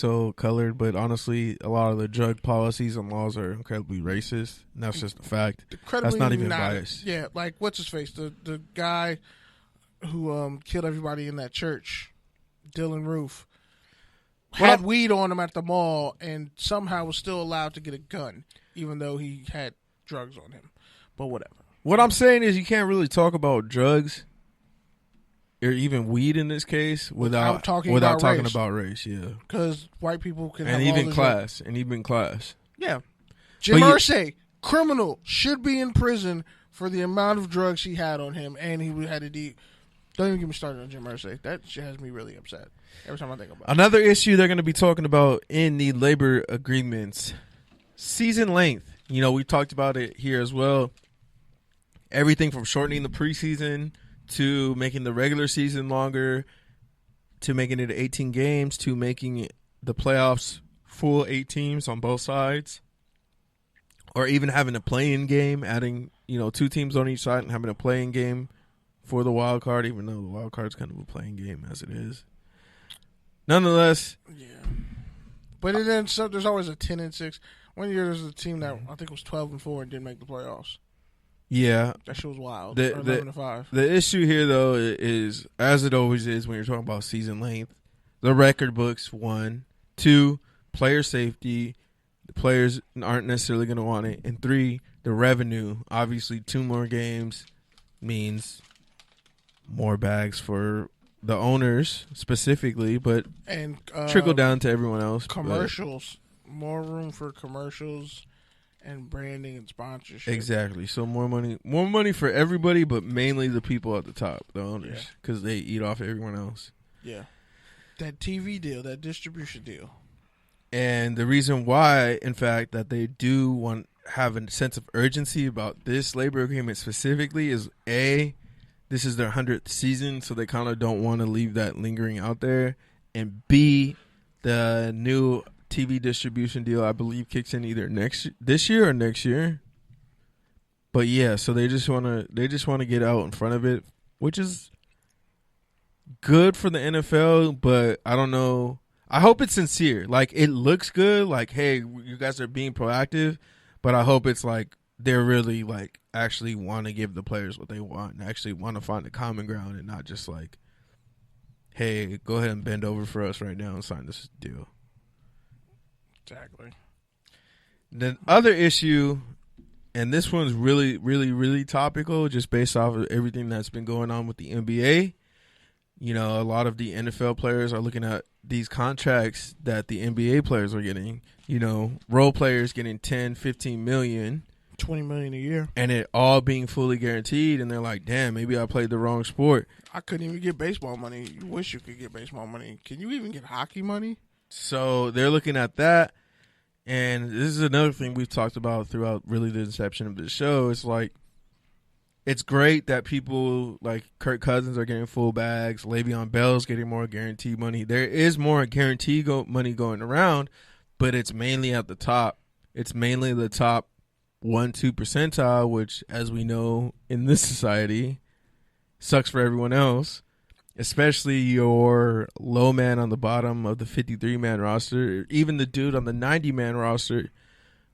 so colored, but honestly, a lot of the drug policies and laws are incredibly racist. And that's just a fact. That's not even biased. Yeah, like what's his face? The guy who killed everybody in that church, Dylan Roof, had weed on him at the mall and somehow was still allowed to get a gun, even though he had drugs on him. But whatever. What I'm saying is you can't really talk about drugs or even weed in this case without talking about race. Yeah, because white people can and have even class and even class. Yeah, Jim Irsay, criminal, should be in prison for the amount of drugs he had on him, and he had a deep. Don't even get me started on Jim Irsay. That shit has me really upset every time I think about it. Another issue they're going to be talking about in the labor agreements, season length. You know, we talked about it here as well. Everything from shortening the preseason to making the regular season longer, to making it 18 games, to making the playoffs full 8 teams on both sides, or even having a play-in game, adding 2 teams on each side and having a play-in game for the wild card, even though the wild card's kind of a playing game as it is. Nonetheless, yeah. But then there's always a 10-6. One year there's a team that I think was 12-4 and didn't make the playoffs. Yeah, that shit was wild. The 11-5. The issue here, though, is as it always is when you're talking about season length, the record books 1, 2, player safety. The players aren't necessarily going to want it, and 3, the revenue. Obviously, 2 more games means more bags for the owners specifically, but and trickle down to everyone else. Commercials, more room for commercials and branding and sponsorship. Exactly. So more money for everybody, but mainly the people at the top, the owners, because they eat off everyone else. Yeah, that TV deal, that distribution deal. And the reason why, in fact, that they do have a sense of urgency about this labor agreement specifically is this is their 100th season, so they kind of don't want to leave that lingering out there. And B, the new TV distribution deal, I believe, kicks in either this year or next year. But yeah, so they just want to get out in front of it, which is good for the NFL. But I don't know. I hope it's sincere. Like, it looks good. Like, hey, you guys are being proactive. But I hope it's like they're really like actually want to give the players what they want and actually want to find a common ground and not just like, hey, go ahead and bend over for us right now and sign this deal. Exactly. The other issue, and this one's really, really, really topical just based off of everything that's been going on with the NBA. You know, a lot of the NFL players are looking at these contracts that the NBA players are getting. You know, role players getting 10, 15 million. 20 million a year. And it all being fully guaranteed. And they're like, damn, maybe I played the wrong sport. I couldn't even get baseball money. You wish you could get baseball money. Can you even get hockey money? So they're looking at that. And this is another thing we've talked about throughout really the inception of the show. It's like, it's great that people like Kirk Cousins are getting full bags. Le'Veon Bell's getting more guaranteed money. There is more guaranteed money going around, but it's mainly at the top. It's mainly the top 1-2 percentile, which, as we know in this society, sucks for everyone else, especially your low man on the bottom of the 53-man roster, even the dude on the 90-man roster,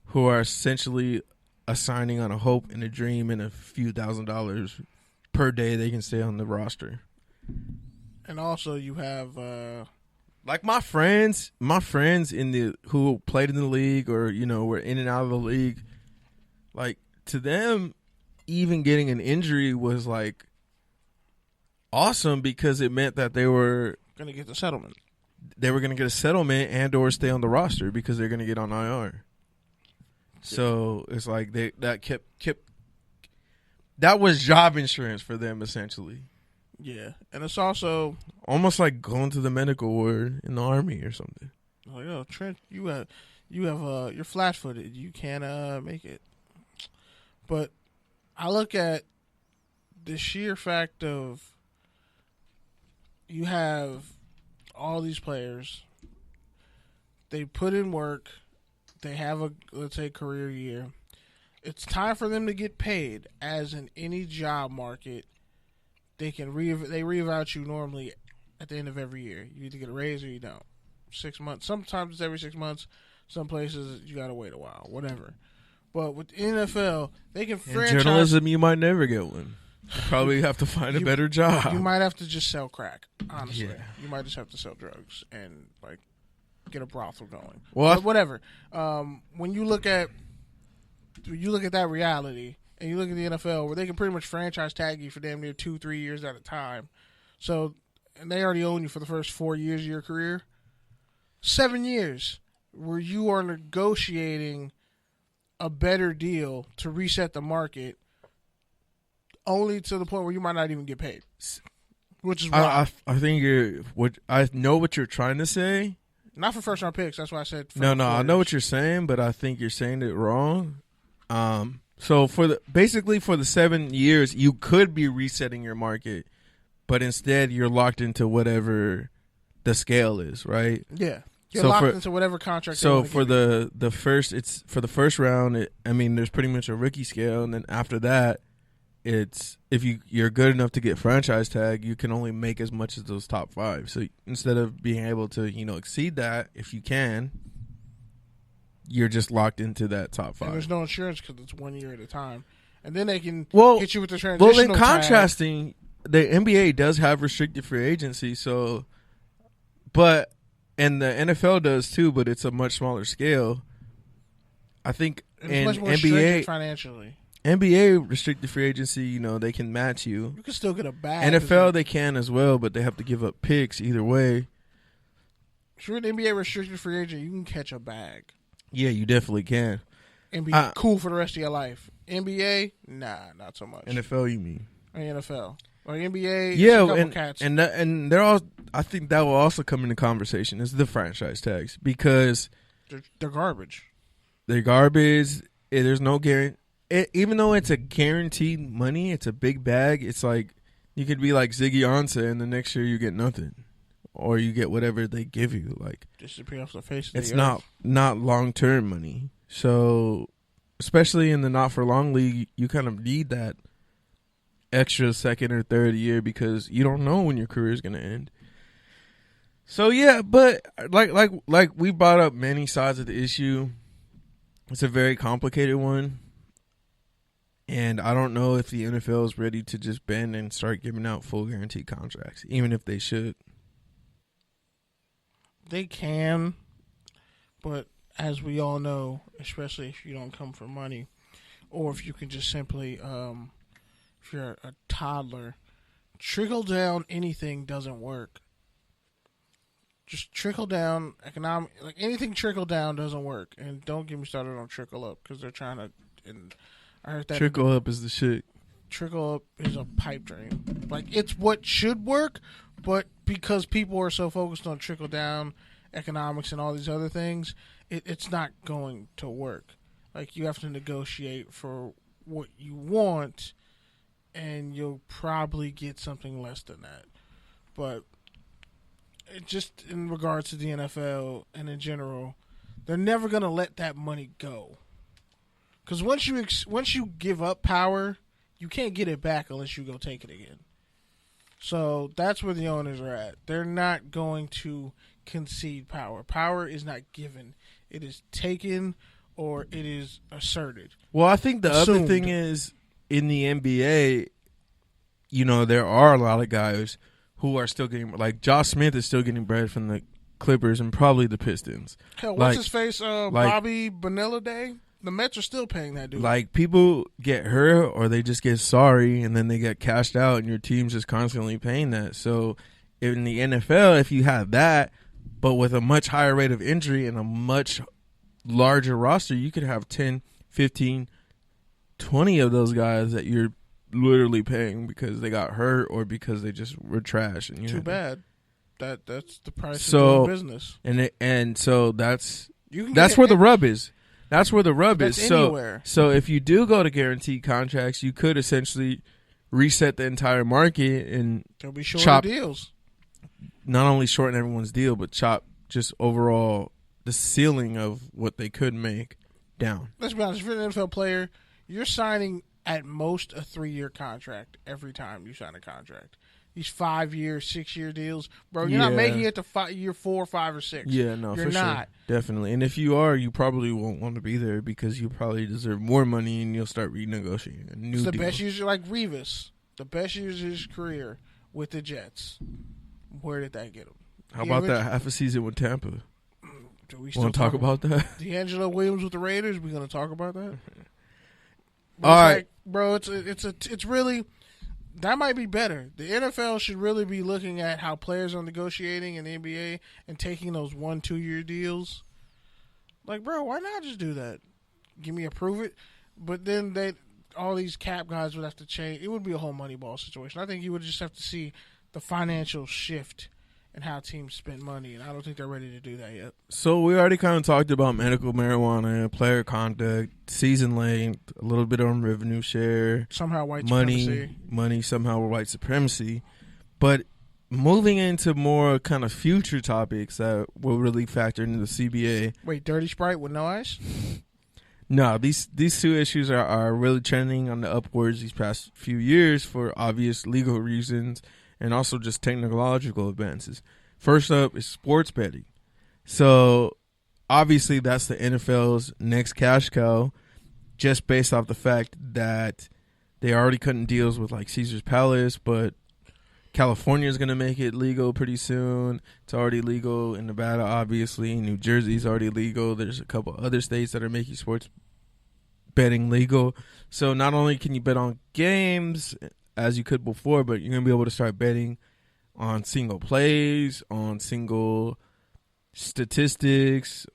who are essentially assigning on a hope and a dream and a few $1,000s per day they can stay on the roster. And also you have like my friends who played in the league or, you know, were in and out of the league. Like, to them, even getting an injury was, like, awesome because it meant that they were going to get the settlement. They were going to get a settlement and or stay on the roster because they're going to get on IR. So it's like that was job insurance for them, essentially. Yeah, and it's also almost like going to the medical ward in the Army or something. Like, oh, Trent, you're flat-footed. You can't make it. But I look at the sheer fact of you have all these players. They put in work. They have a, let's say, career year. It's time for them to get paid, as in any job market. They can they reevaluate you normally at the end of every year. You either get a raise or you don't. 6 months. Sometimes it's every 6 months. Some places you gotta wait a while. Whatever. But with the NFL, they can franchise. In journalism, you might never get one. You probably have to find a better job. You might have to just sell crack. Honestly, Yeah. you might just have to sell drugs and like get a brothel going. Well, but whatever. When you look at that reality, and you look at the NFL, where they can pretty much franchise tag you for damn near 2-3 years at a time. So, and they already own you for the first 4 years of your career. 7 years where you are negotiating a better deal to reset the market, only to the point where you might not even get paid, which is why I think I know what you're trying to say. Not for first round picks. That's why I said. No, I know what you're saying, but I think you're saying it wrong. So basically for the 7 years, you could be resetting your market, but instead you're locked into whatever the scale is, right? Yeah, you're locked into whatever contract. So for the first round, there's pretty much a rookie scale, and then after that, it's if you're good enough to get franchise tag, you can only make as much as those top 5. So instead of being able to exceed that, if you can, you're just locked into that top 5. And there's no insurance because it's 1 year at a time, and then they can get you with the transitional. Well, in contrasting, the NBA does have restricted free agency, and the NFL does too, but it's a much smaller scale. I think in much more NBA financially. NBA restricted free agency, they can match you. You can still get a bag. NFL they can as well, but they have to give up picks either way. If you're an NBA restricted free agent, you can catch a bag. Yeah, you definitely can. And be cool for the rest of your life. NBA, nah, not so much. NFL, you mean? NFL. Or NBA, yeah, and they're all. I think that will also come into conversation is the franchise tags because they're garbage. They're garbage. There's no guarantee. Even though it's a guaranteed money, it's a big bag. It's like you could be like Ziggy Ansah, and the next year you get nothing, or you get whatever they give you. Like disappear off the face of it's the earth. not long term money. So especially in the not for long league, you kind of need that extra second or third year because you don't know when your career is going to end. So yeah, but like we brought up many sides of the issue. It's a very complicated one. And I don't know if the NFL is ready to just bend and start giving out full guaranteed contracts, even if they should. They can, but as we all know, especially if you don't come for money, or if you can just simply, if you're a toddler, trickle down anything doesn't work. Just trickle down economic, like anything trickle down doesn't work. And don't get me started on trickle up because they're trying to. And I heard that trickle up is the shit. Trickle up is a pipe dream. Like it's what should work, but because people are so focused on trickle down economics and all these other things, it's not going to work. Like you have to negotiate for what you want, and you'll probably get something less than that. But just in regards to the NFL and in general, they're never going to let that money go. Because once you give up power, you can't get it back unless you go take it again. So that's where the owners are at. They're not going to concede power. Power is not given. It is taken or it is asserted. Well, I think the other thing is in the NBA, there are a lot of guys who are still getting, like Josh Smith is still getting bread from the Clippers and probably the Pistons. Hell, what's his face? Bobby Bonilla Day? The Mets are still paying that dude. Like, people get hurt or they just get sorry and then they get cashed out and your team's just constantly paying that. So in the NFL, if you have that, but with a much higher rate of injury and a much larger roster, you could have 10, 15, 20 of those guys that you're literally paying because they got hurt or because they just were trash. And too bad. That's the price of doing business. And so that's where the rub is. That's where the rub is. So if you do go to guaranteed contracts, you could essentially reset the entire market and there'll be shorter deals. Not only shorten everyone's deal, but chop just overall the ceiling of what they could make down. Let's be honest. If you're an NFL player, you're signing at most a 3-year contract every time you sign a contract. these 5-year, 6-year deals, bro. You're not making it to year 4, 5, or 6. Yeah, no, you're for not. Sure. Definitely. And if you are, you probably won't want to be there because you probably deserve more money and you'll start renegotiating a new It's the deal. best user like Revis. The best user of his career with the Jets. Where did that get him? How about that half a season with Tampa? Do we want to talk about that? D'Angelo Williams with the Raiders? We gonna talk about that? All right, like, bro. It's really that might be better. The NFL should really be looking at how players are negotiating in the NBA and taking those 1-2 year deals. Like, bro, why not just do that? Give me approve it, but then all these cap guys would have to change. It would be a whole Moneyball situation. I think you would just have to see the financial shift and how teams spend money, and I don't think they're ready to do that yet. So we already kind of talked about medical marijuana, player conduct, season length, a little bit on revenue share, somehow white supremacy. Money, somehow white supremacy. But moving into more kind of future topics that will really factor into the CBA. Wait, Dirty Sprite with no ice? No, these two issues are really trending on the upwards these past few years for obvious legal reasons and also just technological advances. First up is sports betting. So obviously that's the NFL's next cash cow, just based off the fact that they already cutting deals with like Caesar's Palace, but California is going to make it legal pretty soon. It's already legal in Nevada, obviously. New Jersey's already legal. There's a couple other states that are making sports betting legal. So not only can you bet on games as you could before, but you're going to be able to start betting on single plays, on single statistics,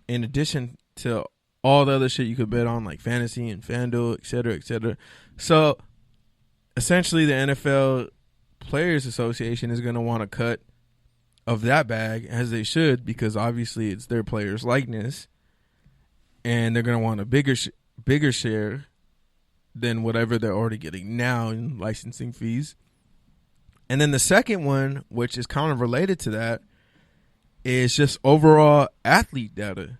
in addition to all the other shit you could bet on, like fantasy and FanDuel, et cetera, et cetera. So essentially the NFL Players Association is going to want a cut of that bag, as they should, because obviously it's their players' likeness, and they're going to want a bigger share than whatever they're already getting now in licensing fees. And then the second one, which is kind of related to that, is just overall athlete data.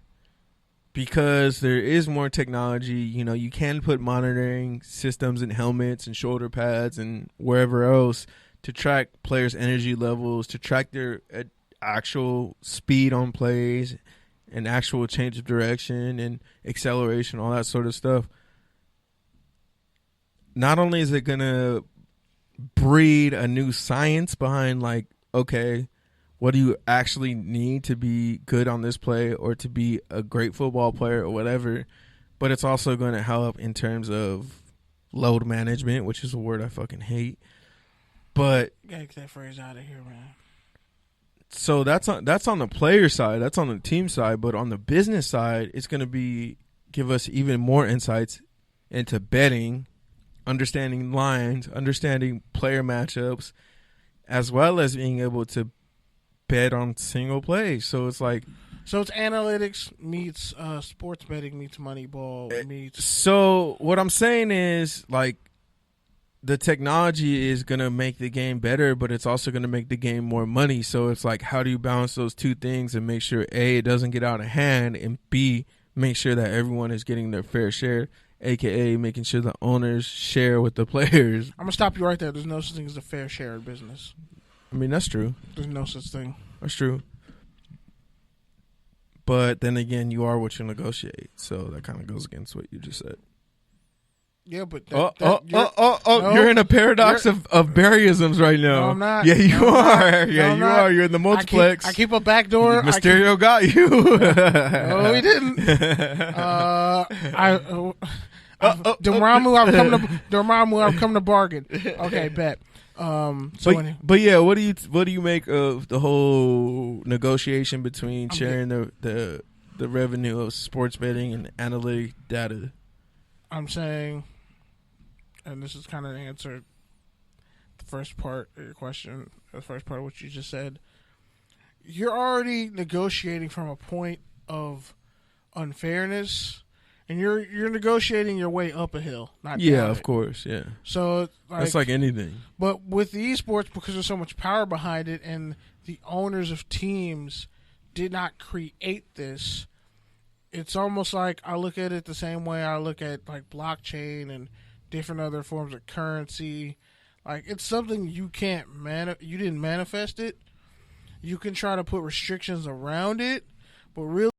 Because there is more technology, you can put monitoring systems in helmets and shoulder pads and wherever else to track players' energy levels, to track their actual speed on plays and actual change of direction and acceleration, all that sort of stuff. Not only is it going to breed a new science behind, like, okay, what do you actually need to be good on this play or to be a great football player or whatever, but it's also going to help in terms of load management, which is a word I fucking hate. But get that phrase out of here, man. So that's on the player side, that's on the team side, but on the business side, it's going to give us even more insights into betting, understanding lines, understanding player matchups, as well as being able to bet on single plays. So it's analytics meets sports betting meets Moneyball meets. So what I'm saying is, like, the technology is going to make the game better, but it's also going to make the game more money. So it's like, how do you balance those two things and make sure, A, it doesn't get out of hand, and B, make sure that everyone is getting their fair share, a.k.a. making sure the owners share with the players. I'm going to stop you right there. There's no such thing as a fair share in business. I mean, that's true. There's no such thing. That's true. But then again, you are what you negotiate. So that kind of goes against what you just said. Yeah, but you're in a paradox of Barryisms right now. No, I'm not. Yeah, you are. Not. Yeah, you are. You're in the multiplex. I keep a back door. Mysterio got you. No, he didn't. Dormammu, I've come to bargain. Okay, bet. But yeah, what do you make of the whole negotiation between sharing the revenue of sports betting and analytic data? I'm saying, and this is kind of the answer, the first part of your question, the first part of what you just said. You're already negotiating from a point of unfairness, and you're negotiating your way up a hill, not down of it. Course, yeah. So that's like anything. But with the esports, because there's so much power behind it, and the owners of teams did not create this, it's almost like I look at it the same way I look at like blockchain and different other forms of currency. Like it's something you can't you didn't manifest it. You can try to put restrictions around it, but really